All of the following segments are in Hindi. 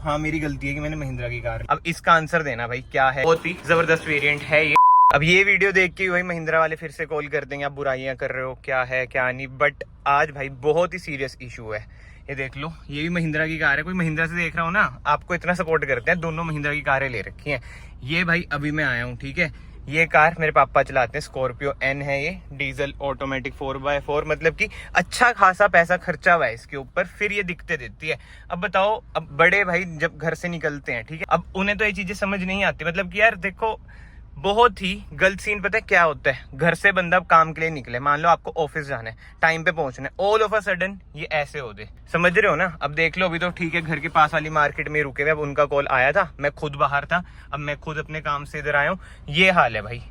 हाँ मेरी गलती है कि मैंने महिंद्रा की कार। अब इसका आंसर देना भाई क्या है। बहुत ही जबरदस्त वेरिएंट है ये। अब ये वीडियो देख के वही महिंद्रा वाले फिर से कॉल कर देंगे, आप बुराइयां कर रहे हो, क्या है क्या नहीं। बट आज भाई बहुत ही सीरियस इशू है। ये देख लो, ये भी महिंद्रा की कार है। कोई महिंद्रा से देख रहा हो ना, आपको इतना सपोर्ट करते हैं, दोनों महिंद्रा की कारें ले रखी हैं। ये भाई अभी मैं आया हूँ, ठीक है। ये कार मेरे पापा चलाते हैं, स्कॉर्पियो एन है ये, डीजल ऑटोमेटिक 4x4। मतलब कि अच्छा खासा पैसा खर्चा हुआ है इसके ऊपर, फिर ये दिक्कतें देती है। अब बताओ, अब बड़े भाई जब घर से निकलते हैं, ठीक है, अब उन्हें तो ये चीजें समझ नहीं आती। मतलब कि यार देखो, बहुत ही गलत सीन पता है क्या होता है। घर से बंदा काम के लिए निकले, मान लो आपको ऑफिस जाना है, टाइम पे पहुंचना है, ऑल ऑफ अ सडन ये ऐसे हो दे। समझ रहे हो ना। अब देख लो, अभी तो ठीक है घर के पास वाली मार्केट में रुके हुए, अब उनका कॉल आया था, मैं खुद बाहर था, अब मैं खुद अपने काम से इधर आया हूँ। ये हाल है भाई,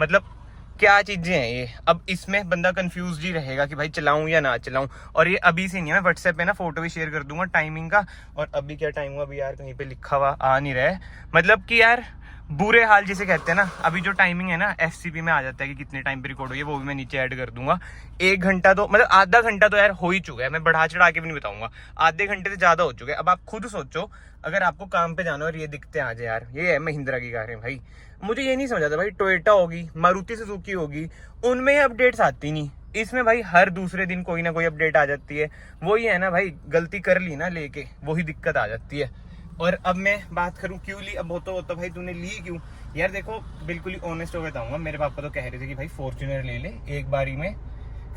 मतलब क्या चीजें हैं ये। अब इसमें बंदा कंफ्यूज ही रहेगा कि भाई चलाऊं या ना चलाऊं। और ये अभी से नहीं है, मैं व्हाट्सएप पे ना फोटो भी शेयर कर दूंगा टाइमिंग का। और अभी क्या टाइम हुआ अभी यार, कहीं पे लिखा हुआ आ नहीं रहा है। मतलब कि यार बुरे हाल जिसे कहते हैं ना, अभी जो टाइमिंग है ना एफसीपी में आ जाता है कि कितने टाइम पे रिकॉर्ड हुई है, वो भी मैं नीचे ऐड कर दूंगा। 1 घंटा तो मतलब आधा घंटा तो यार हो ही चुका है, मैं बढ़ा चढ़ा के भी नहीं बताऊंगा, आधे घंटे से ज्यादा हो चुके हैं। अब आप खुद सोचो, अगर आपको काम पे जाना और ये दिक्कतें आ जाए यार। ये है महिंद्रा की कारें भाई। मुझे ये नहीं समझ आता भाई, टोयोटा होगी, मारुति सुजुकी होगी, उनमें अपडेट्स आती नहीं, इसमें भाई हर दूसरे दिन कोई ना कोई अपडेट आ जाती है। वही है ना भाई, गलती कर ली ना लेके, वही दिक्कत आ जाती है। और अब मैं बात करूं क्यों ली, अब होता भाई तूने ली क्यों यार। देखो बिल्कुल ही ऑनेस्ट हो बताऊंगा, मेरे पापा तो कह रहे थे कि भाई फॉर्च्यूनर ले ले, एक बारी में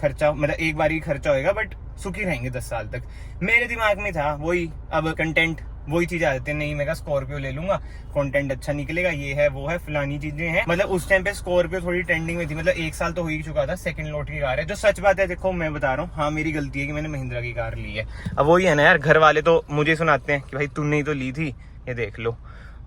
खर्चा, मतलब एक बारी खर्चा होएगा बट सुखी रहेंगे 10 साल तक। मेरे दिमाग में था वही, अब कंटेंट वही चीज आ जाती है। नहीं, मैं कहा स्कॉर्पियो ले लूंगा, कंटेंट अच्छा निकलेगा, ये है वो है फलानी चीजें हैं। मतलब उस टाइम पे स्कॉर्पियो थोड़ी ट्रेंडिंग में थी, मतलब 1 साल तो हो ही चुका था। सेकंड लॉट की कार है, जो सच बात है। देखो मैं बता रहा हूँ, हाँ मेरी गलती है कि मैंने महिंद्रा की कार ली है। अब वही है ना यार, घर वाले तो मुझे सुनाते हैं कि भाई तूने ही तो ली थी, ये देख लो,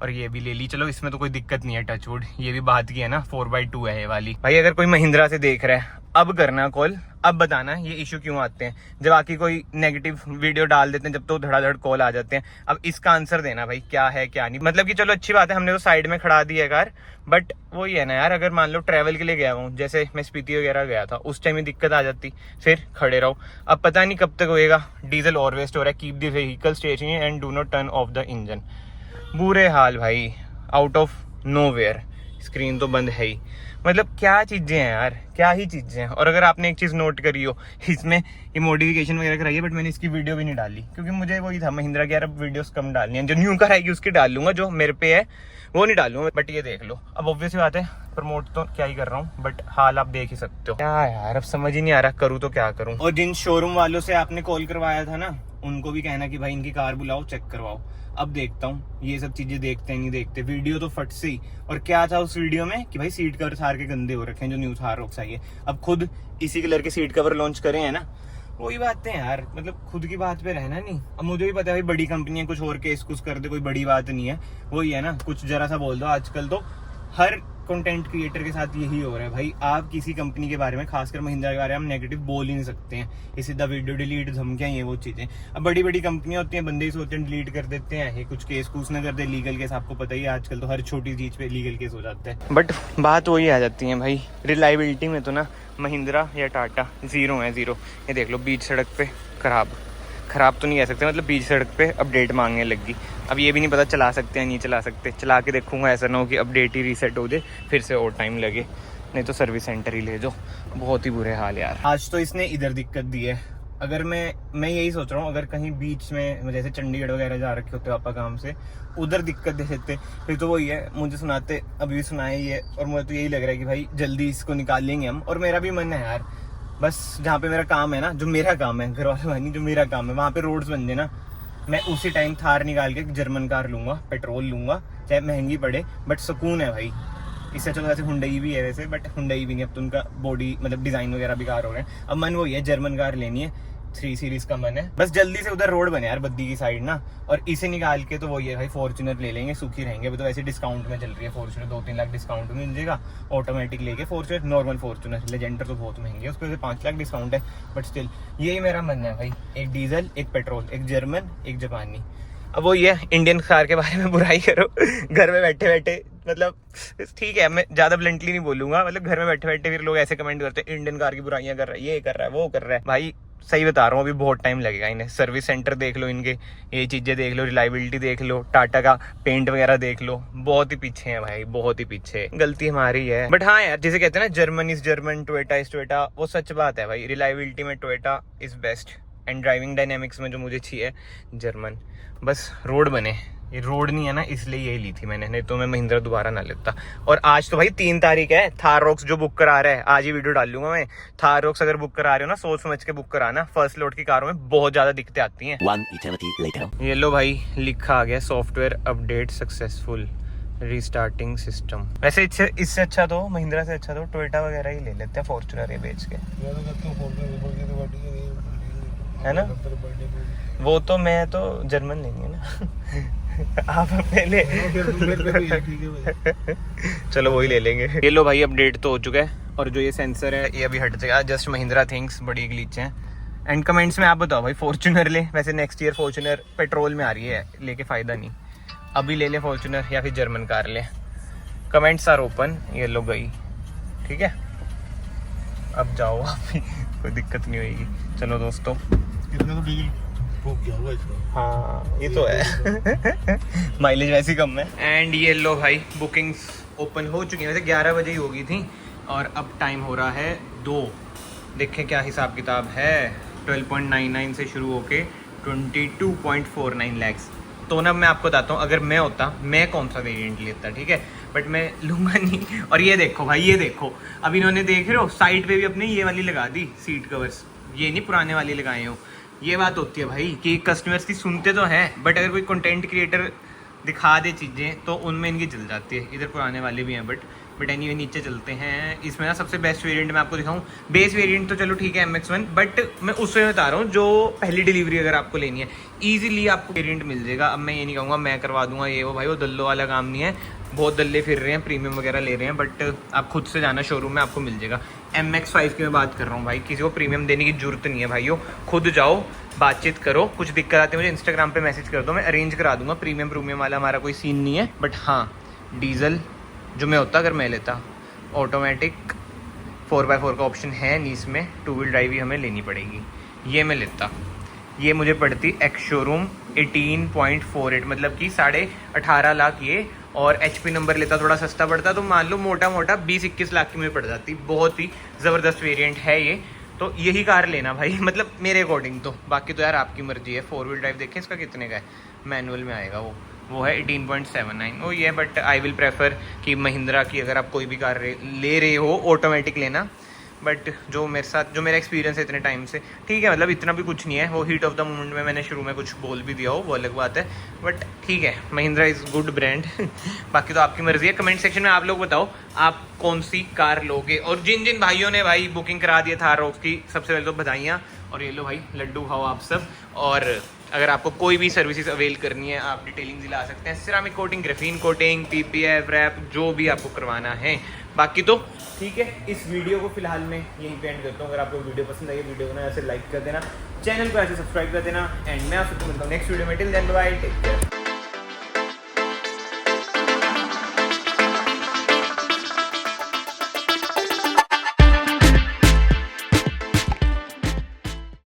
और ये भी ले ली। चलो इसमें तो कोई दिक्कत नहीं है, टचवुड। ये भी बात की है ना, 4x2 है ये वाली। भाई अगर कोई महिंद्रा से देख रहा है, अब करना कॉल, अब बताना ये इशू क्यों आते हैं। जब आके कोई नेगेटिव वीडियो डाल देते हैं, जब तो धड़ाधड़ कॉल आ जाते हैं। अब इसका आंसर देना भाई क्या है क्या नहीं। मतलब कि चलो अच्छी बात है, हमने तो साइड में खड़ा दी है कार, बट वही है ना यार, अगर मान लो ट्रैवल के लिए गया हूँ, जैसे मैं स्पीति वगैरह गया था, उस टाइम में दिक्कत आ जाती, फिर खड़े रहो। अब पता नहीं कब तक होएगा। डीजल और वेस्ट हो रहा है, keep the vehicle stationary and do not turn off the engine. बुरे हाल भाई, आउट ऑफ नोवेयर, स्क्रीन तो बंद है ही। मतलब क्या चीजें हैं यार, क्या ही चीजें हैं। और अगर आपने एक चीज नोट करी हो, इसमें ये मॉडिफिकेशन वगैरह कराई है, बट मैंने इसकी वीडियो भी नहीं डाली, क्योंकि मुझे वही था महिंद्रा की यार, अब वीडियोस कम डालनी है। जो न्यू कार आएगी उसकी डाल लूंगा, जो मेरे पे है वो नहीं डालूंगा। बट ये देख लो, अब ऑब्वियस बात है, प्रमोट तो क्या ही कर रहा हूँ, बट हाल आप देख ही सकते हो। क्या यार, अब समझ ही नहीं आ रहा करूँ तो क्या करूँ। और जिन शोरूम वालों से आपने कॉल करवाया था ना, उनको भी कहना कि भाई इनकी कार बुलाओ, चेक करवाओ। अब देखता हूँ ये सब चीजें देखते नहीं देखते, वीडियो तो फट से ही। और क्या था उस वीडियो में कि भाई सीट कवर सार के गंदे हो रखे हैं, जो न्यू थार रोक्स आई है। अब खुद इसी कलर के सीट कवर लॉन्च करे हैं ना, वही बातें यार, मतलब खुद की बात पे रहना नहीं। अब मुझे भी पता है भाई, बड़ी कंपनियां कुछ और केस कुछ कर दे, कोई बड़ी बात नहीं है। वही है ना, कुछ जरा सा बोल दो। आजकल तो हर कंटेंट क्रिएटर के साथ यही हो रहा है भाई। आप किसी कंपनी के बारे में, खासकर महिंद्रा के बारे में, हम नेगेटिव बोल ही नहीं सकते हैं। ये सीधा वीडियो डिलीट, धमकियां, ये वो चीजें। अब बड़ी बड़ी कंपनियां होती हैं, बंदे ही सोचते हैं डिलीट कर देते हैं, ये कुछ केस कूस ना कर दे, लीगल केस। आपको पता ही है आजकल तो हर छोटी चीज पे लीगल केस हो जाता है। बट बात वही आ जाती है भाई, रिलायबिलिटी में तो ना महिंद्रा या टाटा जीरो है, जीरो। ये देख लो, बीच सड़क पे खराब तो नहीं कह सकते, मतलब बीच सड़क पे अपडेट मांगने लगी। अब ये भी नहीं पता चला सकते हैं नहीं चला सकते, चला के देखूंगा, ऐसा ना हो कि अपडेट ही रीसेट हो जाए, फिर से और टाइम लगे। नहीं तो सर्विस सेंटर ही ले जाओ। बहुत ही बुरे हाल यार। आज तो इसने इधर दिक्कत दी है। अगर मैं यही सोच रहा हूँ, अगर कहीं बीच में जैसे चंडीगढ़ वगैरह जा रखे होते पापा काम से, उधर दिक्कत दे सकते, फिर तो वही है, मुझे सुनाते, अभी भी सुनाए ये। और मुझे तो यही लग रहा है कि भाई जल्दी इसको निकाल लेंगे हम। और मेरा भी मन है यार, बस जहाँ पे मेरा काम है ना, जो मेरा काम है, घर वाले नहीं, जो मेरा काम है, वहाँ पे रोड्स बन जाए ना, मैं उसी टाइम थार निकाल के जर्मन कार लूंगा, पेट्रोल लूंगा, चाहे महंगी पड़े, बट सुकून है भाई। इससे चलो वैसे हुंडई भी है वैसे, बट हुंडई भी नहीं, अब तो उनका बॉडी मतलब डिजाइन वगैरह बेकार हो रहे हैं। अब मन वही है, जर्मन कार लेनी है, 3 सीरीज का मन है। बस जल्दी से उधर रोड बने यार, बद्दी की साइड ना, और इसे निकाल के तो वही है भाई, फॉर्च्यूनर ले लेंगे, सुखी रहेंगे। अभी तो वैसे डिस्काउंट में चल रही है फॉर्च्यूनर, 2-3 लाख डिस्काउंट में मिल जाएगा। ऑटोमेटिक लेके फॉर्च्यूनर, नॉर्मल फॉर्च्यूनर, लेजेंडर तो बहुत महंगी है, उस पर 5 लाख डिस्काउंट है। बट स्टिल यही मेरा मन है भाई, एक डीजल, एक पेट्रोल, एक जर्मन, एक जापानी। अब वो ये इंडियन कार के बारे में बुराई करो घर में बैठे बैठे, मतलब ठीक है, मैं ज्यादा ब्लंटली नहीं बोलूंगा, मतलब घर में बैठे बैठे फिर लोग ऐसे कमेंट करते हैं, इंडियन कार की बुराइयां कर रहा है, ये कर रहा है, वो कर रहा है। भाई सही बता रहा हूँ, अभी बहुत टाइम लगेगा इन्हें। सर्विस सेंटर देख लो इनके, ये चीज़ें देख लो, रिलायबिलिटी देख लो, टाटा का पेंट वगैरह देख लो, बहुत ही पीछे हैं भाई, बहुत ही पीछे। गलती हमारी है, बट हाँ यार, जिसे कहते हैं ना German is German, Toyota is Toyota, वो सच बात है भाई। रिलायबिलिटी में Toyota is best and driving dynamics में जो मुझे चाहिए जर्मन। बस रोड बने, ये रोड नहीं है ना, इसलिए यही ली थी मैंने, नहीं तो मैं महिंद्रा दोबारा ना लेता। और आज तो भाई 3 तारीख है, थार रॉक्स जो बुक करा रहा है, आज ही वीडियो डाल लूंगा मैं। थार रॉक्स अगर बुक करा रहे हो ना, सोच समझ के बुक कराना, फर्स्ट लोड की कारों में बहुत ज्यादा दिक्कतें आती हैं। 1 eternity later. ये लो भाई, लिखा आ गया software update successful, restarting system. वैसे इससे अच्छा तो महिंद्रा से अच्छा तो टोयोटा वगैरह ही ले लेते हैं, फॉर्च्यूनर ये बेच के, है ना। वो तो मैं तो जर्मन लेंगे ना आप पहले चलो वही ले लेंगे। ये लो भाई, अपडेट तो हो चुका है, और जो ये सेंसर है ये अभी हट जाएगा। जस्ट महिंद्रा थिंग्स बड़ी ग्लिच है। एंड कमेंट्स में आप बताओ भाई, फॉर्च्यूनर ले, वैसे नेक्स्ट ईयर फॉर्च्यूनर पेट्रोल में आ रही है, लेके फायदा नहीं, अभी ले ले फॉर्च्यूनर या फिर जर्मन कार ले। Comments are open. ये लो गई, ठीक है, अब जाओ आप भी, कोई दिक्कत नहीं होगी। चलो दोस्तों, कितना तो डीजल फूक गया होगा इसका। हाँ ये तो है माइलेज वैसे ही कम है। एंड ये लो भाई, बुकिंग्स ओपन हो चुकी हैं, वैसे 11 बजे ही होगी थी, और अब टाइम हो रहा है 2। देखें क्या हिसाब किताब है, 12.99 से शुरू होके 22.49 लैक्स। तो ना मैं आपको बताता हूँ, अगर मैं होता, मैं कौन सा वेरिएंट लेता, ठीक है, बट मैं लूँगा नहीं। और ये देखो भाई, ये देखो, अब इन्होंने देख रहे हो साइड पे भी अपने ये वाली लगा दी सीट कवर्स, ये नहीं पुराने वाली लगाए हो। ये बात होती है भाई कि कस्टमर्स की सुनते तो हैं, बट अगर कोई कंटेंट क्रिएटर दिखा दे चीज़ें तो उनमें इनकी जल जाती है। इधर पुराने वाले भी हैं, बट एनीवे नीचे चलते हैं। इसमें ना सबसे बेस्ट वेरिएंट मैं आपको दिखाऊं, बेस वेरिएंट तो चलो ठीक है MX-1, बट मैं उसमें बता रहा हूँ जो पहली डिलीवरी अगर आपको लेनी है, ईजिली आपको वेरिएंट मिल जाएगा। अब मैं ये नहीं कहूँगा मैं करवा दूंगा ये वो, भाई वो दल्लो वाला काम नहीं है, बहुत दल्ले फिर रहे हैं, प्रीमियम वगैरह ले रहे हैं, बट आप खुद से जाना शोरूम में, आपको मिल जाएगा। MX-5 की मैं बात कर रहा हूँ भाई, किसी को प्रीमियम देने की जरूरत नहीं है भाइयों, खुद जाओ, बातचीत करो, कुछ दिक्कत आती है मुझे इंस्टाग्राम पे मैसेज कर दो, मैं अरेंज करा दूंगा। प्रीमियम वाला हमारा कोई सीन नहीं है, बट हाँ डीजल जो मैं होता अगर मैं लेता, ऑटोमेटिक 4x4 का ऑप्शन है नहीं इसमें, 2 व्हील ड्राइव ही हमें लेनी पड़ेगी, ये मैं लेता। ये मुझे पड़ती एक्स शोरूम 18.48, मतलब कि 18.5 लाख ये, और HP नंबर लेता थोड़ा सस्ता पड़ता, तो मान लो मोटा मोटा 20-21 लाख की मुझे पड़ जाती। बहुत ही ज़बरदस्त वेरिएंट है ये, तो यही कार लेना भाई, मतलब मेरे अकॉर्डिंग तो। बाकी तो यार आपकी मर्जी है। 4 व्हील ड्राइव देखें इसका कितने का है, मैनुअल में आएगा वो है 18.79 वो ये, बट आई विल प्रेफर कि महिंद्रा की अगर आप कोई भी कार ले रहे हो ऑटोमेटिक लेना। बट जो मेरे साथ, जो मेरा एक्सपीरियंस है इतने टाइम से, ठीक है, मतलब इतना भी कुछ नहीं है, वो हीट ऑफ द मोमेंट में मैंने शुरू में कुछ बोल भी दिया हो, वो अलग बात है, बट ठीक है, महिंद्रा इज़ गुड ब्रांड बाकी तो आपकी मर्जी है। कमेंट सेक्शन में आप लोग बताओ आप कौन सी कार लोगे, और जिन जिन भाइयों ने भाई बुकिंग करा दिया थार रॉक्स की, सबसे पहले तो बधाइयाँ। और ये लो भाई, लड्डू खाओ आप सब। और अगर आपको कोई भी सर्विसेज अवेल करनी है, आप डिटेलिंग दिला सकते हैं, ceramic coating, graphene coating, PPF wrap, जो भी आपको करवाना है। बाकी तो ठीक है, इस वीडियो को फिलहाल मैं यहीं पे एंड करता हूँ। अगर आपको वीडियो पसंद आई, वीडियो को ना ऐसे लाइक कर देना, चैनल को ऐसे सब्सक्राइब कर देना, एंड मैं आपसे मिलता हूँ नेक्स्ट वीडियो में। Till then bye, take care.